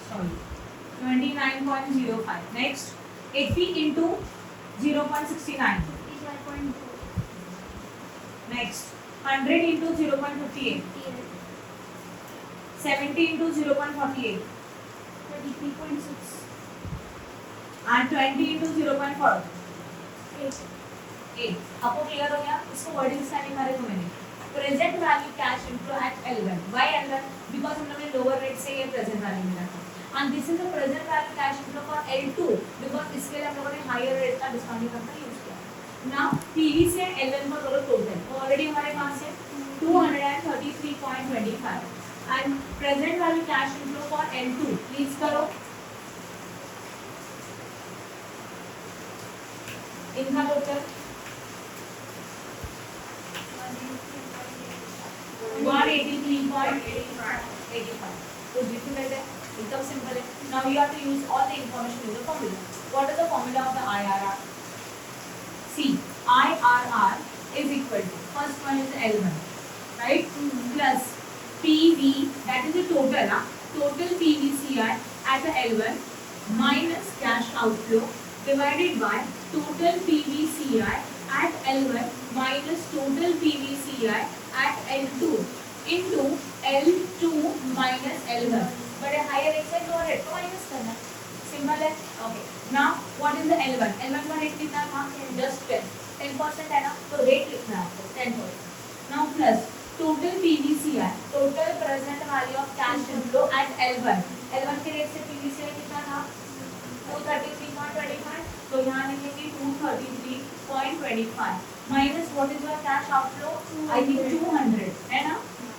Sorry, 29.05. Next, 80 into 0.69. 55.4. Next, 100 into 0.58. 70 into 0.48. 33.6. And 20 into 0.4. 8. 8. आपको क्लियर हो गया? इसको वर्डिंग स्टाइलिंग मारे तो मैंने present value cash inflow at L1. Why L1? Because हम लोगों ने लोअर रेट से ये प्रेजेंट वैल्यू मिला था. And this is the present value cash inflow for L2 because इसके लिए हम लोगों ने हायर रेट का डिस्काउंटिंग कंपनी यूज किया. नाउ पीवी से L1 का करो टोटल. तो ऑलरेडी हमारे पास है 233.25 and present value cash inflow for L2 please करो. इनका टोटल 183.85. तो डिफिकल्ट है, एकदम सिंपल है. Now you have to use all the information in the formula. What is the formula of the IRR? See, IRR is equal to first one is L1, right? Plus PV, that is the total, total PVCI at the L1 minus cash outflow divided by total PVCI at L1 minus total PVCI at L2 into L2 minus L1. बड़े higher rate से lower rate को minus करना है. Simple है. Okay. Now what is the L1? L1 का rate कितना था? Just 10% है ना, तो रेट लिखना है आपको 10%. Now plus total PVCI, total present value of cash inflow at L1. L1 के रेट से PVCI कितना था? 233.25. तो यहाँ लिखेंगे 233.25 minus what is your cash outflow? I think 200 है ना.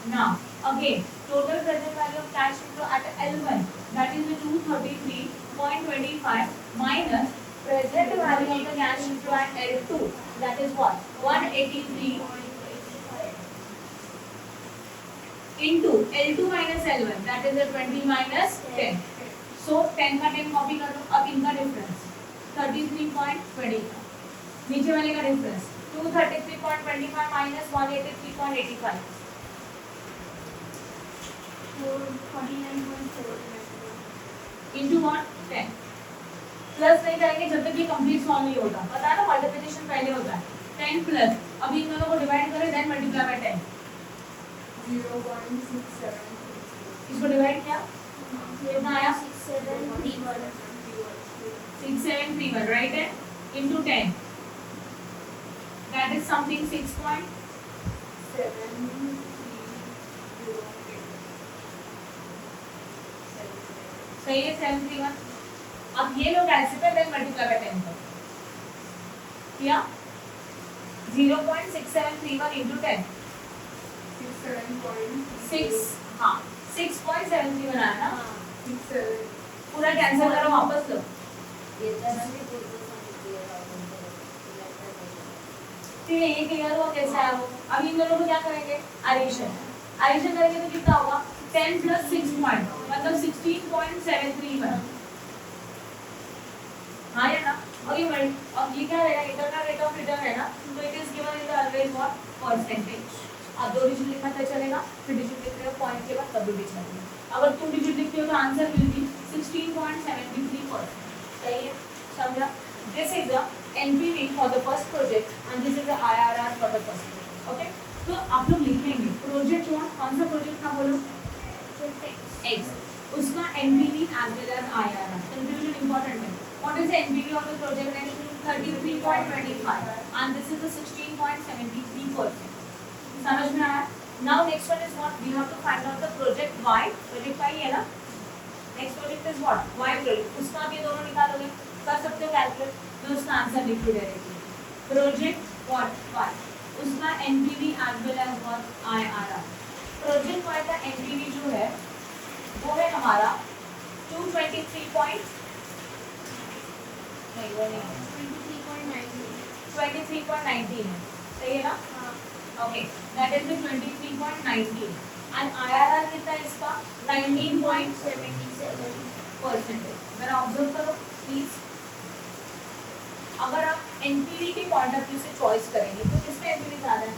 Now again total present value of cash inflow at L1, that is the 233.25 minus present value of the cash inflow at L2, that is what? 183 into L2 minus L1, that is the 20 minus 10. So 10 का 10 copy कर लो. अब इनका difference 33.25, नीचे वाले का difference 233.25 minus 183.85. 49.4. into what? 10. Plus नहीं करेंगे जब तक ये कंप्लीट सॉल्व नहीं होता. पता है ना, मल्टीप्लिकेशन पहले होता है. 10 प्लस, अभी इन दोनों को डिवाइड करें देन मल्टीप्लाई बाय 10. 0.67. इसको डिवाइड किया कितना आया? 6731 राइट है. into 10, that is something 6.7. सही है 731. अब ये लोग ऐसे पे देन मल्टीप्लाई बाय 10 कर किया. 0.6731 into 10 6. हाँ 6.731 आया ना. पूरा कैंसिल करो वापस लो. ठीक है, ये क्लियर हुआ कैसे आया वो. अब इन दोनों को क्या करेंगे? एडिशन करेंगे तो कितना होगा? 10 plus 6 point मतलब 16.731. हाँ है ना. और ये क्या रहेगा? इधर का रेट ऑफ रिटर्न है ना, तो it is given in the always what? Percentage. आप 2 डिजिट लिखा तो चलेगा, फिर डिजिट लिख रहे हो पॉइंट के बाद तब भी चलेगा. अगर 2 डिजिट लिखते हो तो आंसर विल बी 16.73%. सही है, समझा? This is the NPV for the first project and this is the IRR for the first project. Okay, तो आप लोग लिखेंगे प्रोजेक्ट 1. कौन सा प्रोजेक्ट था बोलो? X. उसका NPV as well as IRR. Confusion important है. What is the NPV of the project? 33.25 and this is the 16.73%. समझ में आया? Now next one is what? We have to find out the project Y. Project Y है ना? Next project is what? Y project. उसका भी दोनों निकालोगे, कर सकते हो कैलकुलेट, तो उसका आंसर लिख दो डायरेक्टली. Project what? Y. उसका NPV as well as what IRR. Project Y का एनपीवी जो है वो है हमारा 223 पॉइंट नहीं वो नहीं 23.19 है, सही है ना? Okay, that is 23.19 and IRR कितना है इसका 19.77%। जरा ऑब्जर्व करो प्लीज। अगर आप एनपीवी के पॉइंट ऑफ व्यू से चॉइस करेंगे तो किसमें एनपीवी ज्यादा है?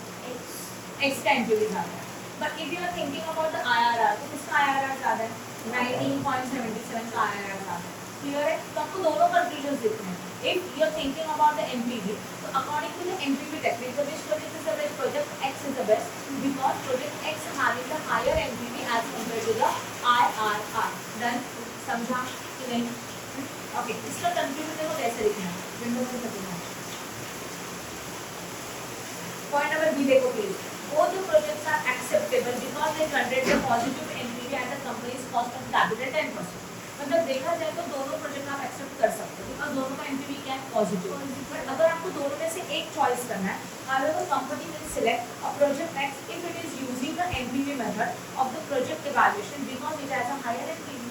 एक्स का एनपीवी ज्यादा है। But if you are thinking about the IRR तो किसका आईआरआर ज्यादा है? 19.77 का आईआरआर ज्यादा है। क्लियर है? तो आपको दोनों कंक्लूजन दिखने हैं। If you are thinking about the NPV, so according to the NPV technique, the which project is the best? Project X is the best because project X is having the higher NPV as compared to the IRR. Then समझा कि नहीं? Okay, इसका conclusion देखो कैसे लिखना है। Window में लिखना है। Point number B देखो please. Both the projects are acceptable because they generate the positive NPV at the company's cost of capital 10%. मतलब देखा जाए तो दोनों प्रोजेक्ट आप एक्सेप्ट कर सकते हो बिकॉज दोनों का एनपीवी क्या है? पॉजिटिव। बट अगर आपको दोनों में से एक चॉइस करना है, however company will select a project X if it is using the NPV method of the project evaluation because it has a higher NPV,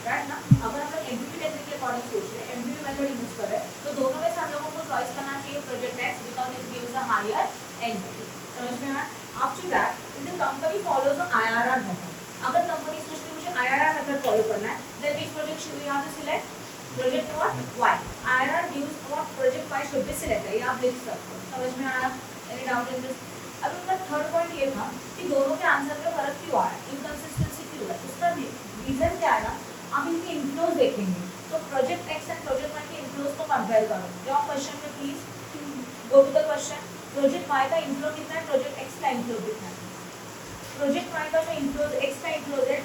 right ना? अगर हम लोग एनपीवी टेक्निक के अकॉर्डिंग सोच रहे हैं, एनपीवी मेथड यूज कर रहे हैं, तो दोनों में से हम लोगों को चॉइस करना चाहिए project X because it gives a higher NPV. समझ में आया? After that if the company follows the IRR method, अगर कंपनी सोचती है मुझे आईआरआर मेथड फॉलो करना है, then which project should we have to select? Project what? Y. IRR gives what project Y should be selected. ये आप देख सकते हो। समझ में आया? Any doubt in this? अब उनका थर्ड पॉइंट ये था कि दोनों के आंसर में फर्क क्यों आया, इनकंसिस्टेंसी क्यों है? उसका रीजन क्या है ना, आप इनके इनफ्लोज देखेंगे तो project X and project Y के इनफ्लोज को कंपेयर करो। जाओ क्वेश्चन में please, go to the question. Project Y का इनफ्लो कितना है? प्रोजेक्ट एक्स का इनफ्लो कितना है? प्रोजेक्ट वाई का जो इनफ्लोज एक्स का इनफ्लोज है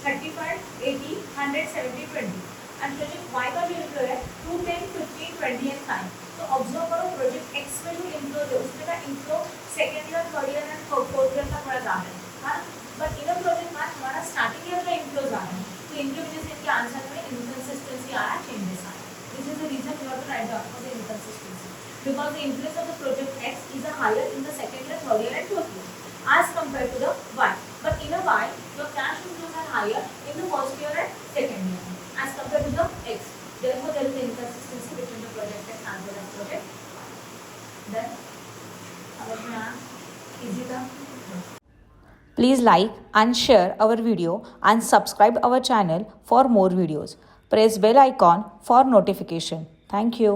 35, 80, 100, 70, 20 एंड प्रोजेक्ट वाई का जो इनफ्लो है 2, 10, 15, 20 एंड 9। तो ऑब्जर्व करो प्रोजेक्ट एक्स में जो इनफ्लो है उसमें का inflow second year, third year and fourth year का थोड़ा ज़्यादा है, हाँ। बट इन प्रोजेक्ट में हमारा स्टार्टिंग ईयर का इनफ्लो ज़्यादा है, तो इनकी वजह से इनके आंसर में इनकंसिस्टेंसी आया, चेंजेस आया। This is the reason you have to write down for the inconsistency because the influence of the project X is a higher in the second year, third year and fourth year as compared to the Y. But in a Y, your cash inflows are higher in the first year and second year as compared to the X. Therefore, there is an inconsistency between the project X and the project Y. Then, easy था? Please like and share our video and subscribe our channel for more videos. Press bell icon for notification. Thank you.